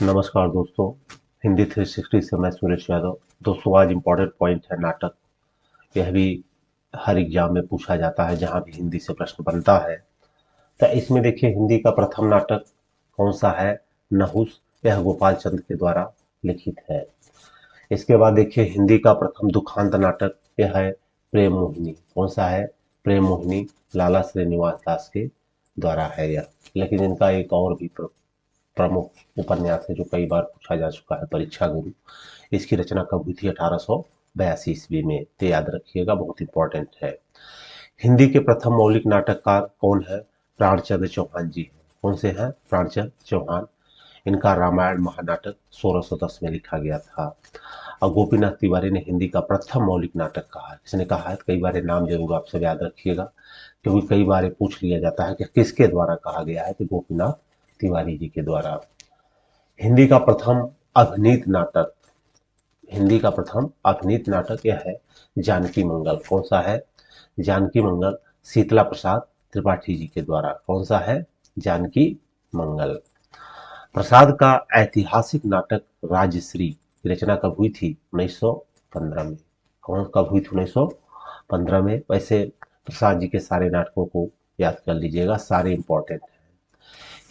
नमस्कार दोस्तों। हिंदी 360 से मैं सुरेश यादव। दोस्तों, आज इम्पोर्टेंट पॉइंट है नाटक। यह भी हर एग्जाम में पूछा जाता है जहां भी हिंदी से प्रश्न बनता है। तो इसमें देखिए, हिंदी का प्रथम नाटक कौन सा है? नहुस। यह गोपाल चंद्र के द्वारा लिखित है। इसके बाद देखिए, हिंदी का प्रथम दुखांत नाटक यह है प्रेम मोहिनी। कौन सा है? प्रेम मोहिनी। लाला श्रीनिवास दास के द्वारा है यह। लेकिन इनका एक और भी प्रमुख उपन्यास है जो कई बार पूछा जा चुका है, परीक्षा गुरु। इसकी रचना कब हुई थी? 1882 ईस्वी में। तो याद रखिएगा, बहुत इंपॉर्टेंट है। हिंदी के प्रथम मौलिक नाटककार कौन है? प्राणचंद्र चौहान जी हैं। कौन से हैं? प्राणचंद्र चौहान। इनका रामायण महानाटक 1610 में लिखा गया था। और गोपीनाथ तिवारी ने हिंदी का प्रथम मौलिक नाटक कहा है। किसने कहा है? कई बार ये नाम जरूर आप सब याद रखिएगा, क्योंकि कई बार ये पूछ लिया जाता है कि किसके द्वारा कहा गया है, तो गोपीनाथ तिवारी जी के द्वारा। हिंदी का प्रथम अभिनीत नाटक हिंदी का प्रथम अभिनीत नाटक यह है जानकी मंगल। कौन सा है? जानकी मंगल। शीतला प्रसाद त्रिपाठी जी के द्वारा। कौन सा है? जानकी मंगल। प्रसाद का ऐतिहासिक नाटक राजश्री की रचना कब हुई थी? 1915 में। कौन कब हुई थी? 1915 में। वैसे प्रसाद जी के सारे नाटकों को याद कर लीजिएगा, सारे इंपॉर्टेंट हैं।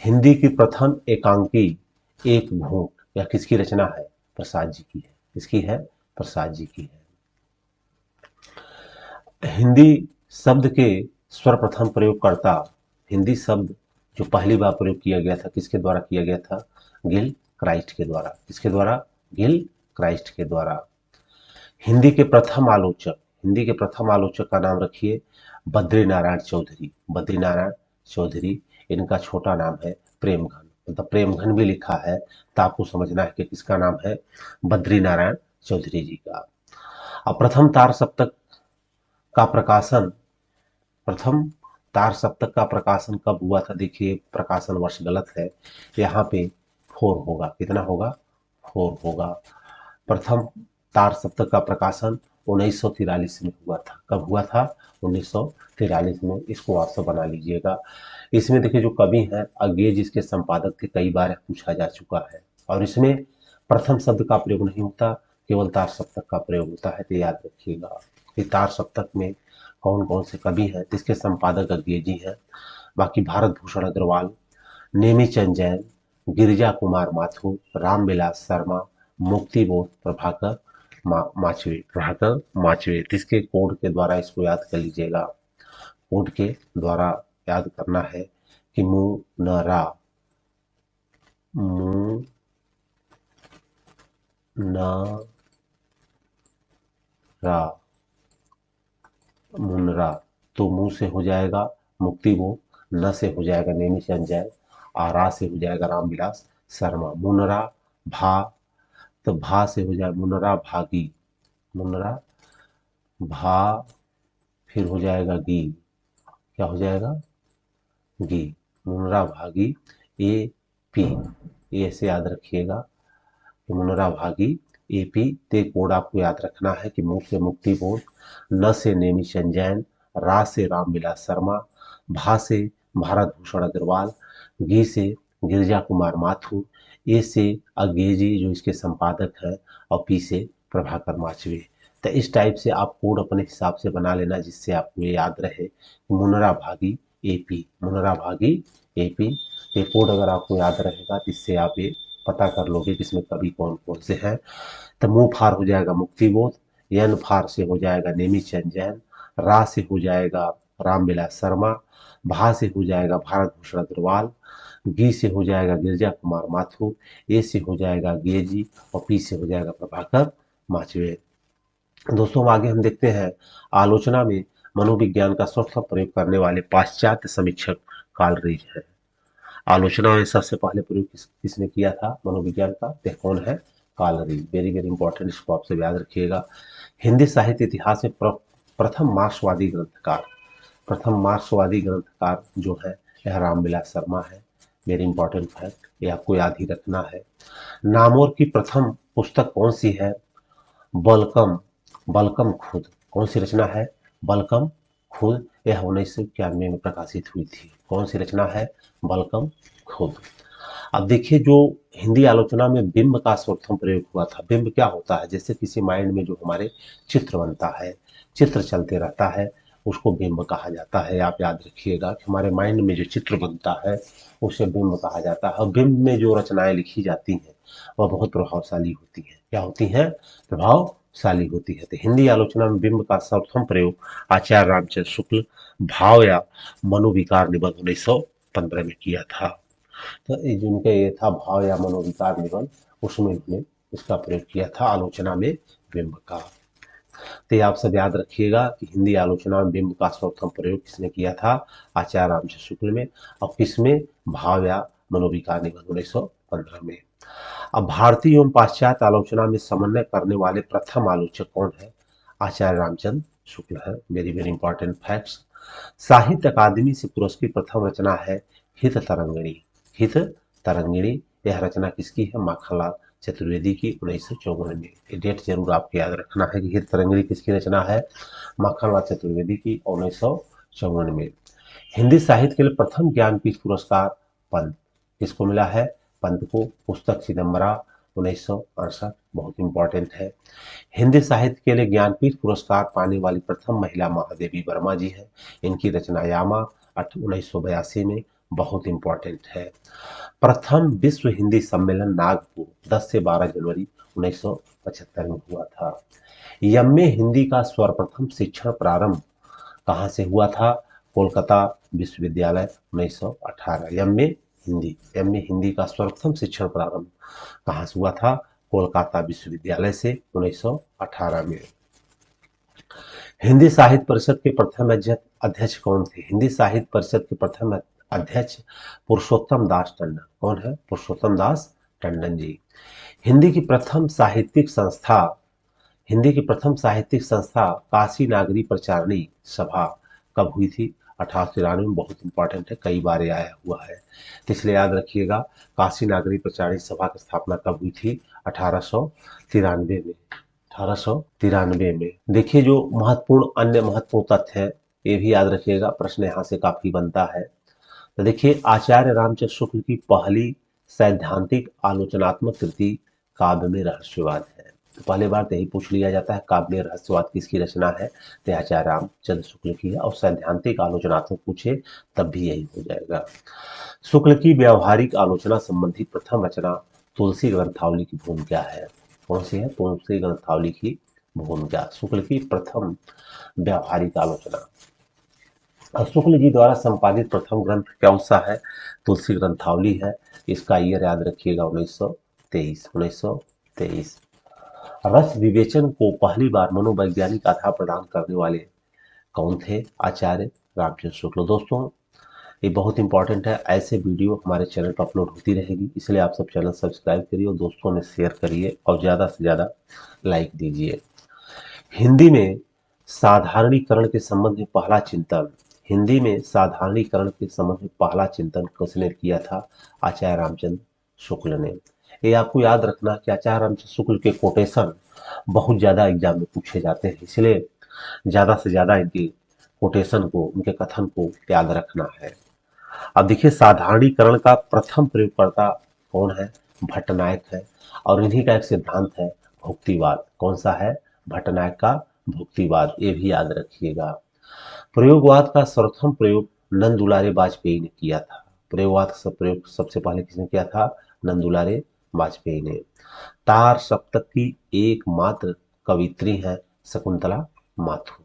हिंदी की प्रथम एकांकी एक घूंट, यह किसकी रचना है? प्रसाद जी की है। किसकी है? प्रसाद जी की है। हिंदी शब्द के सर्वप्रथम प्रयोगकर्ता, हिंदी शब्द जो पहली बार प्रयोग किया गया था, किसके द्वारा किया गया था? गिल क्राइस्ट के द्वारा। किसके द्वारा? गिल क्राइस्ट के द्वारा। हिंदी के प्रथम आलोचक, हिंदी के प्रथम आलोचक का नाम रखिए बद्री नारायण चौधरी। बद्री नारायण चौधरी। इनका छोटा नाम है प्रेमघन। मतलब प्रेमघन भी लिखा है, तो आपको समझना है कि किसका नाम है? बद्री नारायण चौधरी जी का। अब प्रथम तार सप्तक का प्रकाशन प्रथम तार सप्तक का प्रकाशन कब हुआ था? देखिए, प्रकाशन वर्ष गलत है, यहाँ पे 4 होगा। कितना होगा? 4 होगा। प्रथम तार सप्तक का प्रकाशन 1943 में हुआ था। कब हुआ था? 1943 में। इसको आप सब बना लीजिएगा। इसमें देखिए, जो कवि हैं अंग्रेज इसके संपादक थे, कई बार पूछा जा चुका है। और इसमें प्रथम शब्द का प्रयोग नहीं होता, केवल तार सप्तक का प्रयोग होता है। तो याद रखिएगा कि तार सप्तक में कौन कौन से कवि हैं, तो इसके संपादक अंग्रेज जी हैं। बाकी भारत भूषण अग्रवाल, नेमीचंद जैन, गिरिजा कुमार माथुर, रामविलास शर्मा, मुक्तिबोध प्रभाकर माचवे। प्रभाकर माचवे। इसके कोड के द्वारा इसको याद कर लीजिएगा। कोड के द्वारा याद करना है कि मुनरा, मुनरा, मुनरा। तो मुंह से हो जाएगा मुक्तिबोध, न से हो जाएगा नेमीचंद जैन, और रा से हो जाएगा रामविलास शर्मा। मुनरा भा, तो भा से हो जाए मुनरा भागी। मुनरा भा, फिर हो जाएगा गी। क्या हो जाएगा? गी। मुनरा भागी ए पी। ये ऐसे याद रखिएगा कि मुनरा भागी ए पी। ते कोड आपको याद रखना है कि मुंह से मुक्तिबोध, न से नेमिचंद जैन, रा से रामविलास शर्मा, भा से भारत भूषण अग्रवाल, गी से गिरिजा कुमार माथुर, ए से अगेजी जो इसके संपादक हैं, और पी से प्रभाकर माचवे। तो इस टाइप से आप कोड अपने हिसाब से बना लेना, जिससे आपको ये याद रहे कि मुनरा भागी एपी। मुनरा भागी एपी। ये कोड अगर आपको याद रहेगा, तो इससे आप ये पता कर लोगे कि इसमें कवि कौन कौन से हैं। तो मुंह फार हो जाएगा मुक्तिबोध, यन फार से हो जाएगा नेमीचंद जैन, रा से हो जाएगा रामविलास शर्मा, भा से हो जाएगा भारत भूषण अग्रवाल, गी से हो जाएगा गिरजा कुमार माथुर, ए से हो जाएगा गेजी, और पी से हो जाएगा प्रभाकर माचवे। दोस्तों, अब आगे हम देखते हैं आलोचना में मनोविज्ञान का सर्वप्रथम प्रयोग करने वाले पाश्चात्य समीक्षक कार्लरीज है। आलोचना में सबसे पहले प्रयोग किसने किया था मनोविज्ञान का? तो कौन है? कार्लरीज। वेरी वेरी इंपॉर्टेंट, इसको आप सब याद रखिएगा। हिंदी साहित्य इतिहास में प्रथम मार्क्सवादी ग्रंथकार, प्रथम मार्क्सवादी ग्रंथकार जो है यह रामविलास शर्मा है। वेरी इंपॉर्टेंट फैक्ट, ये आपको याद ही रखना है। नामोर की प्रथम पुस्तक कौन सी है? बलकम, बलकम खुद। कौन सी रचना है? बलकम खुद। यह 1991 में प्रकाशित हुई थी। कौन सी रचना है? बलकम खुद। अब देखिए जो हिंदी आलोचना में बिंब का सर्वप्रथम प्रयोग हुआ था। बिंब क्या होता है? जैसे किसी माइंड में जो हमारे चित्र बनता है, चित्र चलते रहता है, उसको बिंब कहा जाता है। आप याद रखिएगा कि हमारे माइंड में जो चित्र बनता है उसे बिंब कहा जाता है। और बिंब में जो रचनाएं लिखी जाती हैं वह बहुत प्रभावशाली होती हैं। क्या होती हैं? प्रभावशाली होती है। तो हिंदी आलोचना में बिंब का सर्वप्रथम प्रयोग आचार्य रामचंद्र शुक्ल भाव या मनोविकार निबंध 1915 में किया था। तो जिनका ये था भाव या मनोविकार निबंध, उसमें उन्होंने इसका प्रयोग किया था आलोचना में बिंब का। तो ये आप सब याद रखिएगा कि हिंदी आलोचना में बिंब का सर्वप्रथम प्रयोग किसने किया था? आचार्य रामचंद्र शुक्ल में। और किसमें? भाव या मनोविकार निबंध 1915 में। अब भारतीय एवं पाश्चात्य आलोचना में समन्वय करने वाले प्रथम आलोचक कौन है? आचार्य रामचंद्र शुक्ल है। Very very important facts. साहित्य अकादमी से पुरस्कृत प्रथम रचना है हित तरंगिणी। हित तरंगिणी यह रचना किसकी है? माखनलाल चतुर्वेदी की 1954 में। ये डेट जरूर आपको याद रखना है कि हित तरंगिणी किसकी रचना है? माखनलाल चतुर्वेदी की 1954 में। हिंदी साहित्य के लिए प्रथम ज्ञानपीठ पुरस्कार पंत किसको मिला है? पंत को। पुस्तक चिदम्बरा 1968 बहुत इंपॉर्टेंट है। हिंदी साहित्य के लिए ज्ञानपीठ पुरस्कार पाने वाली प्रथम महिला महादेवी वर्मा जी है। इनकी रचना यामा 1982 में बहुत इंपॉर्टेंट है। प्रथम विश्व हिंदी सम्मेलन नागपुर 10 से 12 जनवरी 1975 में हुआ था। यम में हिंदी का सर्वप्रथम शिक्षण प्रारंभ कहाँ से हुआ था? कोलकाता विश्वविद्यालय 1918। एम में हिंदी का सर्वप्रथम शिक्षण प्रारंभ कहाँ से हुआ था? कोलकाता विश्वविद्यालय से 1918 में। हिंदी साहित्य परिषद के प्रथम अध्यक्ष कौन थे? हिंदी साहित्य परिषद के प्रथम अध्यक्ष पुरुषोत्तम दास टंडन। कौन है? पुरुषोत्तम दास टंडन जी। हिंदी की प्रथम साहित्यिक संस्था हिंदी की प्रथम साहित्यिक संस्था काशी नागरी प्रचारणी सभा कब हुई थी? 1893 में। बहुत इंपॉर्टेंट है, कई बार ये आया हुआ है, तो इसलिए याद रखिएगा। काशी नागरी प्रचारणी सभा की स्थापना कब हुई थी? 1893 में। 1893 में। देखिए जो अन्य महत्वपूर्ण तथ्य है ये भी याद रखिएगा, प्रश्न यहाँ से काफी बनता है। तो देखिए आचार्य रामचंद्र शुक्ल की पहली सैद्धांतिक आलोचनात्मक कृति काव्य में रहस्यवाद है। तो पहली बार तो यही पूछ लिया जाता है काव्य में रहस्यवाद किसकी रचना है? तो आचार्य रामचंद्र शुक्ल की है। और सैद्धांतिक आलोचनात्मक पूछे तब भी यही हो जाएगा। शुक्ल की व्यावहारिक आलोचना संबंधी प्रथम रचना तुलसी ग्रंथावली की भूमिका है। कौन सी है? तुलसी ग्रंथावली की भूमिका। शुक्ल की प्रथम व्यावहारिक आलोचना। शुक्ल जी द्वारा संपादित प्रथम ग्रंथ कौन सा है? तुलसी ग्रंथावली है। इसका ईयर याद रखिएगा 1923। रस विवेचन को पहली बार मनोवैज्ञानिक आधार प्रदान करने वाले कौन थे? आचार्य रामचंद्र शुक्ल। दोस्तों ये बहुत इंपॉर्टेंट है, ऐसे वीडियो हमारे चैनल पर अपलोड होती रहेगी, इसलिए आप सब चैनल सब्सक्राइब करिए और दोस्तों में शेयर करिए और ज़्यादा से ज़्यादा लाइक दीजिए। हिंदी में साधारणीकरण के संबंध में पहला चिंतन हिंदी में साधारणीकरण के संबंध में पहला चिंतन किसने किया था? आचार्य रामचंद्र शुक्ल ने। ये आपको याद रखना कि आचार्य रामचंद्र शुक्ल के कोटेशन बहुत ज्यादा एग्जाम में पूछे जाते हैं, इसलिए ज्यादा से ज्यादा इनकी कोटेशन को, इनके कथन को याद रखना है। अब देखिए साधारणीकरण का प्रथम प्रयोगकर्ता कौन है? भट्टनायक है। और इन्हीं का एक सिद्धांत है भुक्तिवाद। कौन सा है? भट्टनायक का भुक्तिवाद। ये भी याद रखिएगा। प्रयोगवाद का सर्वप्रथम प्रयोग नंद दुलारे वाजपेयी ने किया था। प्रयोगवाद का प्रयोग सबसे पहले किसने किया था? नंद दुलारे वाजपेयी ने। तार सप्तक की एकमात्र कवित्री है शकुंतला माथुर।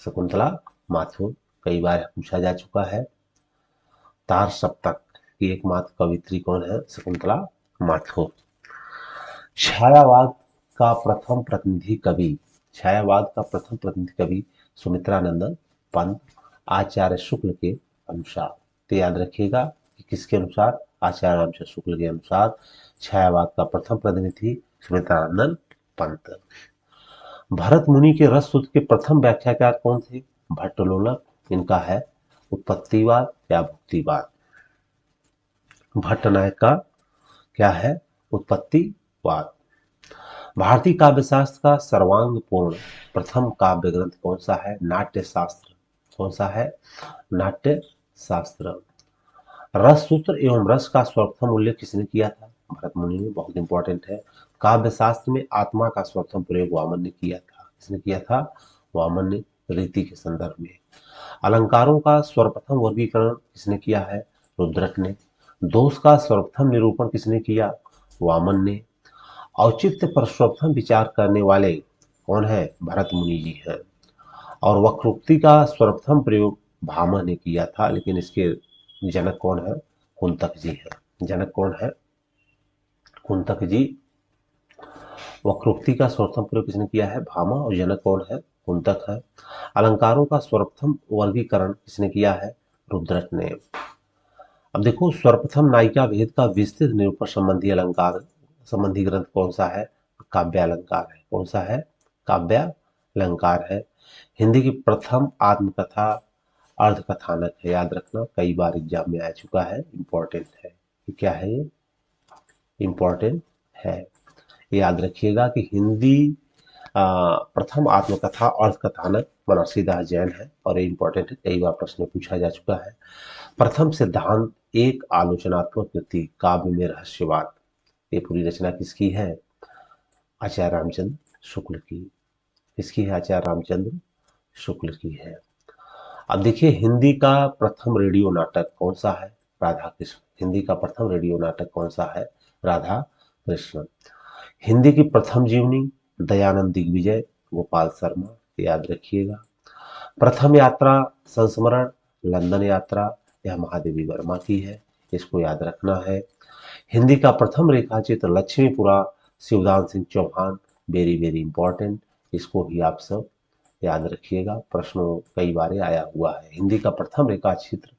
शकुंतला माथुर कई बार पूछा जा चुका है। तार सप्तक की एकमात्र कवित्री कौन है? शकुंतला माथुर। छायावाद का प्रथम प्रतिनिधि कवि छायावाद का प्रथम प्रतिनिधि कवि सुमित्रानंदन पंत आचार्य शुक्ल के अनुसार। तो याद रखिएगा कि किसके अनुसार? आचार्य रामचंद्र शुक्ल के अनुसार छायावाद का प्रथम प्रतिनिधि सुमित्रानंदन पंत। भरत मुनि के रस सूत्र के प्रथम व्याख्याकार कौन थे? भट्टलोलक। इनका है उत्पत्तिवाद या भुक्तिवाद। भट्टनायक का क्या है? उत्पत्तिवाद। भारतीय काव्यशास्त्र का सर्वांगपूर्ण प्रथम काव्य ग्रंथ कौन सा है? नाट्य शास्त्र। कौन सा है? नाट्य शास्त्र। रस सूत्र एवं रस का सर्वप्रथम उल्लेख किसने किया था? भरत मुनि ने। बहुत इंपॉर्टेंट है। काव्य शास्त्र में आत्मा का सर्वप्रथम प्रयोग वामन ने किया था। किसने किया था? वामन ने, रीति के संदर्भ में। अलंकारों का सर्वप्रथम वर्गीकरण किसने किया है? रुद्रक ने। दोष का सर्वप्रथम निरूपण किसने किया? वामन ने। औचित्य पर सर्वप्रथम विचार करने वाले कौन है? भरत मुनि जी हैं। और वक्रोक्ति का सर्वप्रथम प्रयोग भामह ने किया था, लेकिन इसके जनक कौन है? कुंतक जी हैं। जनक कौन है? कुंतक जी। वक्रोक्ति का सर्वप्रथम प्रयोग किसने किया है? भामह। और जनक कौन है? कुंतक है। अलंकारों का सर्वप्रथम वर्गीकरण किसने किया है? रुद्रक ने। अब देखो, सर्वप्रथम नायिका भेद का विस्तृत निरूपण संबंधी अलंकार संबंधी ग्रंथ कौन सा है? काव्यालंकार है। कौन सा है? काव्यालंकार है। हिंदी की प्रथम आत्मकथा अर्धकथानक है। याद रखना, कई बार एग्जाम में आ चुका है, इंपॉर्टेंट है। ये क्या है? ये इंपॉर्टेंट है। याद रखिएगा कि हिंदी प्रथम आत्मकथा अर्धकथानक बनारसी दास जैन है, और ये इंपॉर्टेंट है, कई बार प्रश्न पूछा जा चुका है। प्रथम सिद्धांत एक आलोचनात्मक कृति काव्य में रहस्यवाद, ये पूरी रचना किसकी है? आचार्य रामचंद्र शुक्ल की। किसकी है? आचार्य रामचंद्र शुक्ल की है। अब देखिए, हिंदी का प्रथम रेडियो नाटक कौन सा है? राधा कृष्ण। हिंदी का प्रथम रेडियो नाटक कौन सा है? राधा कृष्ण। हिंदी की प्रथम जीवनी दयानंद दिग्विजय, गोपाल शर्मा, याद रखिएगा। प्रथम यात्रा संस्मरण लंदन यात्रा, यह महादेवी वर्मा की है, इसको याद रखना है। हिंदी का प्रथम रेखाचित्र Lakshmipura, Shivdan Singh Chauhan, very very important, इसको ही आप सब याद रखिएगा, प्रश्नों कई बार आया हुआ है। हिंदी का प्रथम रेखाचित्र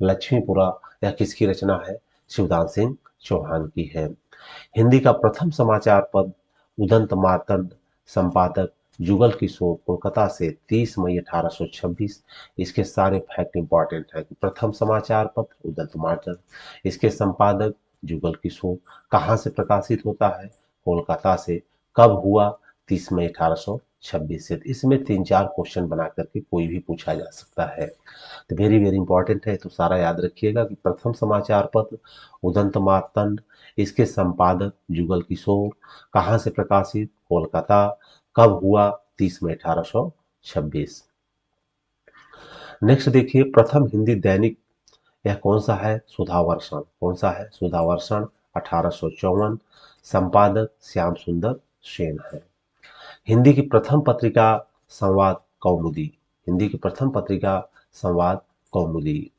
लक्ष्मीपुरा, यह किसकी रचना है? शिवदान सिंह चौहान की है। हिंदी का प्रथम समाचार पत्र उदंत मार्तंड, संपादक जुगल किशोर, कोलकाता से 30 मई 1826। इसके सारे फैक्ट इंपॉर्टेंट है। प्रथम समाचार पत्र उदंत मार्तंड, इसके संपादक जुगल किशोर, कहाँ से प्रकाशित होता है? कोलकाता से। कब हुआ? 30 मई 1826 से। इसमें 3-4 क्वेश्चन बना करके कोई भी पूछा जा सकता है, तो वेरी वेरी इंपॉर्टेंट है। तो सारा याद रखिएगा कि प्रथम समाचार पत्र उदंत मार्तंड, इसके संपादक जुगल किशोर, कहाँ से प्रकाशित? कोलकाता। कब हुआ? 30 मई 1826। नेक्स्ट देखिए, प्रथम हिंदी दैनिक यह कौन सा है? सुधावर्षण। कौन सा है? सुधावर्षण, 1854। संपादक श्याम सुंदर सेन है। हिंदी की प्रथम पत्रिका संवाद कौमुदी। हिंदी की प्रथम पत्रिका संवाद कौमुदी।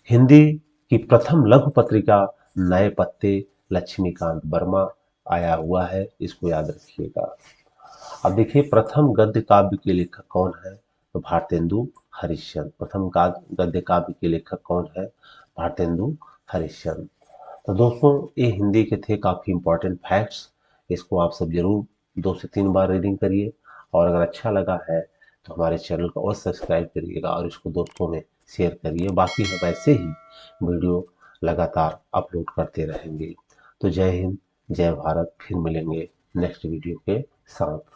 हिंदी की प्रथम लघु पत्रिका नए पत्ते, लक्ष्मीकांत वर्मा, आया हुआ है, इसको याद रखिएगा। अब देखिए, प्रथम गद्य काव्य के लेखक कौन है? तो भारतेंदु हरिश्चंद्र। प्रथम गद्य काव्य के लेखक कौन है? भारतेंदु हरिश्चंद्र। तो दोस्तों, ये हिंदी के थे काफ़ी इंपॉर्टेंट फैक्ट्स। इसको आप सब जरूर 2 से 3 बार रीडिंग करिए, और अगर अच्छा लगा है तो हमारे चैनल को और सब्सक्राइब करिएगा, और इसको दोस्तों में शेयर करिए। बाकी हम ऐसे ही वीडियो लगातार अपलोड करते रहेंगे। तो जय हिंद, जय भारत। फिर मिलेंगे नेक्स्ट वीडियो के साथ।